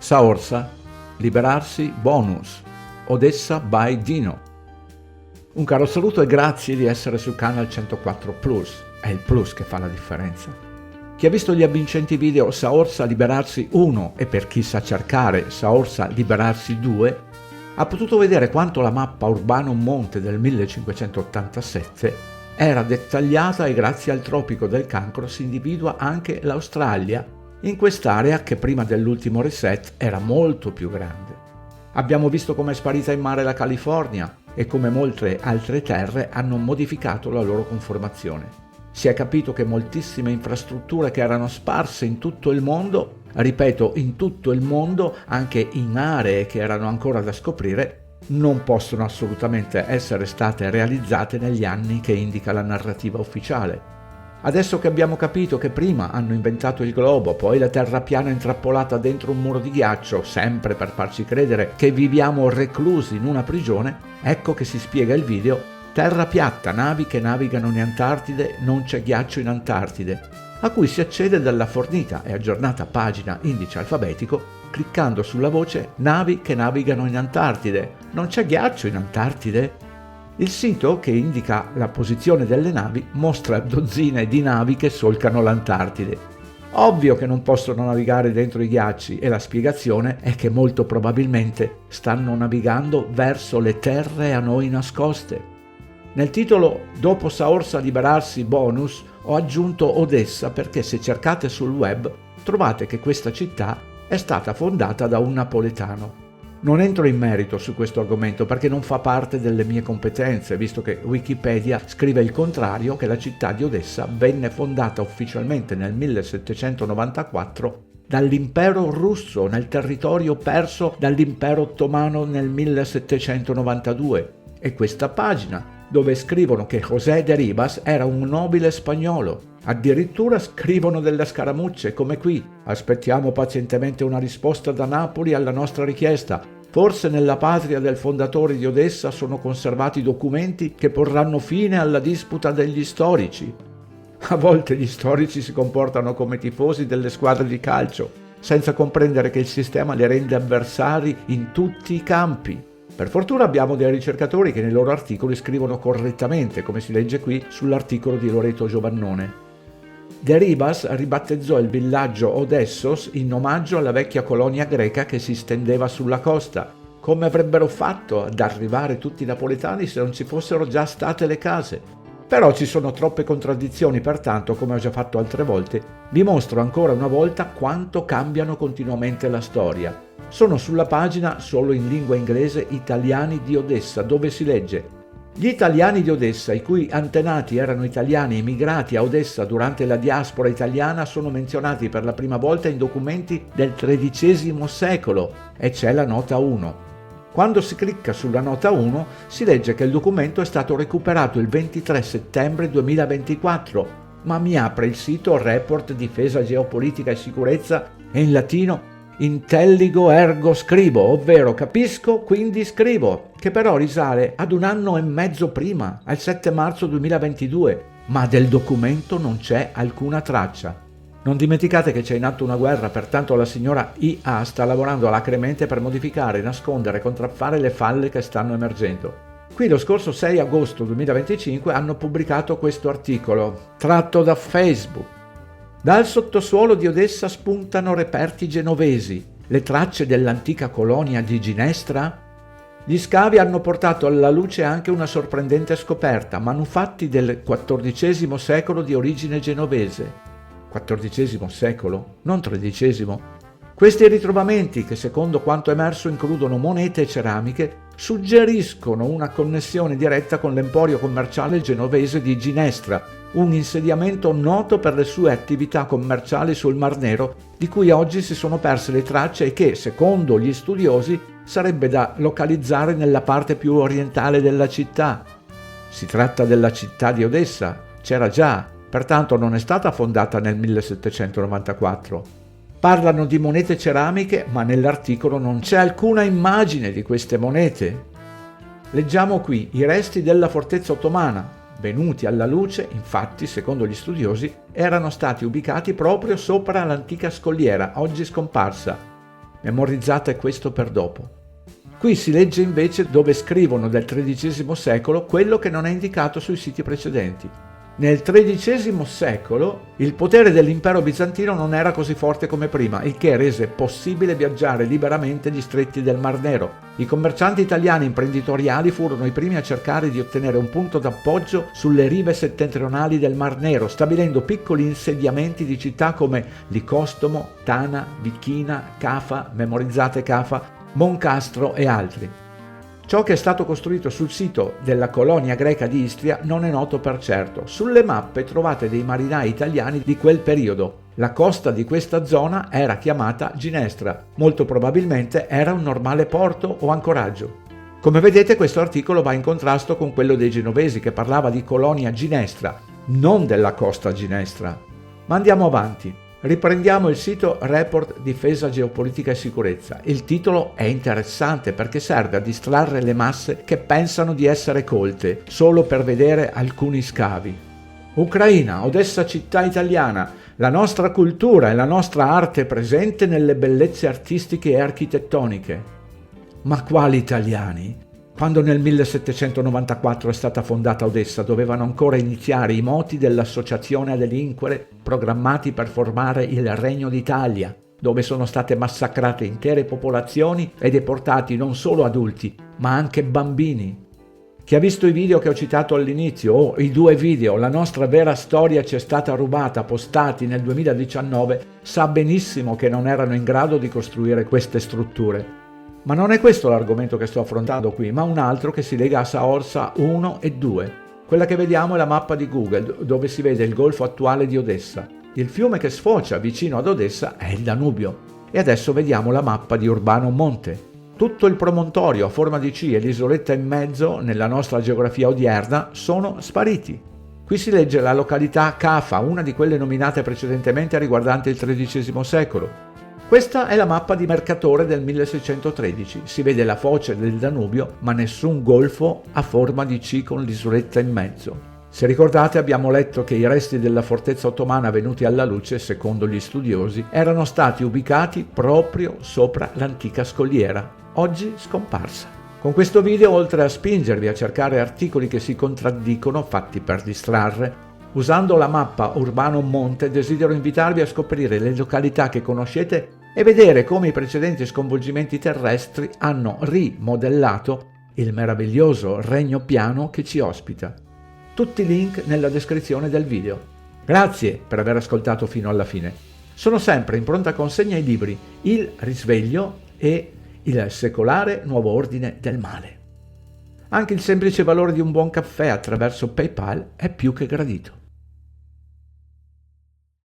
Saorsa, liberarsi bonus, Odessa by Dino. Un caro saluto e grazie di essere sul canale 104 Plus, è il plus che fa la differenza. Chi ha visto gli avvincenti video Saorsa Liberarsi 1 e per chi sa cercare Saorsa Liberarsi 2, ha potuto vedere quanto la mappa Urbanum Monte del 1587 era dettagliata e grazie al tropico del Cancro si individua anche l'Australia in quest'area che prima dell'ultimo reset era molto più grande. Abbiamo visto come è sparita in mare la California e come molte altre terre hanno modificato la loro conformazione. Si è capito che moltissime infrastrutture che erano sparse in tutto il mondo, ripeto in tutto il mondo, anche in aree che erano ancora da scoprire, non possono assolutamente essere state realizzate negli anni che indica la narrativa ufficiale. Adesso che abbiamo capito che prima hanno inventato il globo, poi la terra piana intrappolata dentro un muro di ghiaccio, sempre per farci credere che viviamo reclusi in una prigione, ecco che si spiega il video Terra piatta, navi che navigano in Antartide, non c'è ghiaccio in Antartide, a cui si accede dalla fornita e aggiornata pagina indice alfabetico cliccando sulla voce Navi che navigano in Antartide, non c'è ghiaccio in Antartide? Il sito, che indica la posizione delle navi, mostra dozzine di navi che solcano l'Antartide. Ovvio che non possono navigare dentro i ghiacci e la spiegazione è che molto probabilmente stanno navigando verso le terre a noi nascoste. Nel titolo Dopo Saorsa Liberarsi bonus ho aggiunto Odessa perché se cercate sul web trovate che questa città è stata fondata da un napoletano. Non entro in merito su questo argomento perché non fa parte delle mie competenze, visto che Wikipedia scrive il contrario, che la città di Odessa venne fondata ufficialmente nel 1794 dall'impero russo nel territorio perso dall'impero ottomano nel 1792. E questa pagina, dove scrivono che José de Ribas era un nobile spagnolo. Addirittura scrivono delle scaramucce, come qui. Aspettiamo pazientemente una risposta da Napoli alla nostra richiesta. Forse nella patria del fondatore di Odessa sono conservati documenti che porranno fine alla disputa degli storici. A volte gli storici si comportano come tifosi delle squadre di calcio, senza comprendere che il sistema li rende avversari in tutti i campi. Per fortuna abbiamo dei ricercatori che nei loro articoli scrivono correttamente, come si legge qui sull'articolo di Loreto Giovannone. De Ribas ribattezzò il villaggio Odessos in omaggio alla vecchia colonia greca che si stendeva sulla costa. Come avrebbero fatto ad arrivare tutti i napoletani se non ci fossero già state le case? Però ci sono troppe contraddizioni, pertanto, come ho già fatto altre volte, vi mostro ancora una volta quanto cambiano continuamente la storia. Sono sulla pagina solo in lingua inglese Italiani di Odessa, dove si legge gli italiani di Odessa, i cui antenati erano italiani emigrati a Odessa durante la diaspora italiana, sono menzionati per la prima volta in documenti del XIII secolo e c'è la nota 1. Quando si clicca sulla nota 1 si legge che il documento è stato recuperato il 23 settembre 2024, ma mi apre il sito Report Difesa Geopolitica e Sicurezza e in latino Intelligo ergo scribo, ovvero capisco quindi scrivo, che però risale ad un anno e mezzo prima, al 7 marzo 2022, ma del documento non c'è alcuna traccia. Non dimenticate che c'è in atto una guerra, pertanto la signora IA sta lavorando alacremente per modificare, nascondere e contraffare le falle che stanno emergendo. Qui lo scorso 6 agosto 2025 hanno pubblicato questo articolo, tratto da Facebook. Dal sottosuolo di Odessa spuntano reperti genovesi, le tracce dell'antica colonia di Ginestra. Gli scavi hanno portato alla luce anche una sorprendente scoperta, manufatti del XIV secolo di origine genovese. XIV secolo, non XIII. Questi ritrovamenti, che secondo quanto emerso includono monete e ceramiche, suggeriscono una connessione diretta con l'emporio commerciale genovese di Ginestra, un insediamento noto per le sue attività commerciali sul Mar Nero, di cui oggi si sono perse le tracce e che, secondo gli studiosi, sarebbe da localizzare nella parte più orientale della città. Si tratta della città di Odessa, c'era già, pertanto non è stata fondata nel 1794. Parlano di monete ceramiche, ma nell'articolo non c'è alcuna immagine di queste monete. Leggiamo qui i resti della fortezza ottomana. Venuti alla luce, infatti, secondo gli studiosi, erano stati ubicati proprio sopra l'antica scogliera, oggi scomparsa. memorizzate questo per dopo. Qui si legge invece dove scrivono del XIII secolo quello che non è indicato sui siti precedenti. Nel XIII secolo il potere dell'impero bizantino non era così forte come prima, il che rese possibile viaggiare liberamente gli stretti del Mar Nero. I commercianti italiani imprenditoriali furono i primi a cercare di ottenere un punto d'appoggio sulle rive settentrionali del Mar Nero, stabilendo piccoli insediamenti di città come Licostomo, Tana, Vicchina, Cafa, memorizzate Cafa, Moncastro e altri. Ciò che è stato costruito sul sito della colonia greca di Istria non è noto per certo. Sulle mappe trovate dei marinai italiani di quel periodo. La costa di questa zona era chiamata Ginestra. Molto probabilmente era un normale porto o ancoraggio. Come vedete, questo articolo va in contrasto con quello dei genovesi, che parlava di colonia Ginestra, non della costa Ginestra. Ma andiamo avanti. Riprendiamo il sito Report Difesa Geopolitica e Sicurezza. Il titolo è interessante perché serve a distrarre le masse che pensano di essere colte solo per vedere alcuni scavi. Ucraina, Odessa città italiana, la nostra cultura e la nostra arte presente nelle bellezze artistiche e architettoniche. Ma quali italiani? Quando nel 1794 è stata fondata Odessa, dovevano ancora iniziare i moti dell'associazione a delinquere programmati per formare il Regno d'Italia, dove sono state massacrate intere popolazioni e deportati non solo adulti, ma anche bambini. Chi ha visto i video che ho citato all'inizio, o i 2 video La nostra vera storia ci è stata rubata, postati nel 2019, sa benissimo che non erano in grado di costruire queste strutture. Ma non è questo l'argomento che sto affrontando qui, ma un altro che si lega a Saorsa 1 e 2. Quella che vediamo è la mappa di Google, dove si vede il golfo attuale di Odessa. Il fiume che sfocia vicino ad Odessa è il Danubio. E adesso vediamo la mappa di Urbano Monte. Tutto il promontorio a forma di C e l'isoletta in mezzo, nella nostra geografia odierna, sono spariti. Qui si legge la località Cafa, una di quelle nominate precedentemente riguardante il XIII secolo. Questa è la mappa di Mercatore del 1613, si vede la foce del Danubio ma nessun golfo a forma di C con l'isoletta in mezzo. Se ricordate, abbiamo letto che i resti della fortezza ottomana venuti alla luce, secondo gli studiosi, erano stati ubicati proprio sopra l'antica scogliera, oggi scomparsa. Con questo video, oltre a spingervi a cercare articoli che si contraddicono, fatti per distrarre, usando la mappa Urbano Monte desidero invitarvi a scoprire le località che conoscete e vedere come i precedenti sconvolgimenti terrestri hanno rimodellato il meraviglioso regno piano che ci ospita. Tutti i link nella descrizione del video. Grazie per aver ascoltato fino alla fine. Sono sempre in pronta consegna i libri Il risveglio e Il secolare nuovo ordine del male. Anche il semplice valore di un buon caffè attraverso PayPal è più che gradito.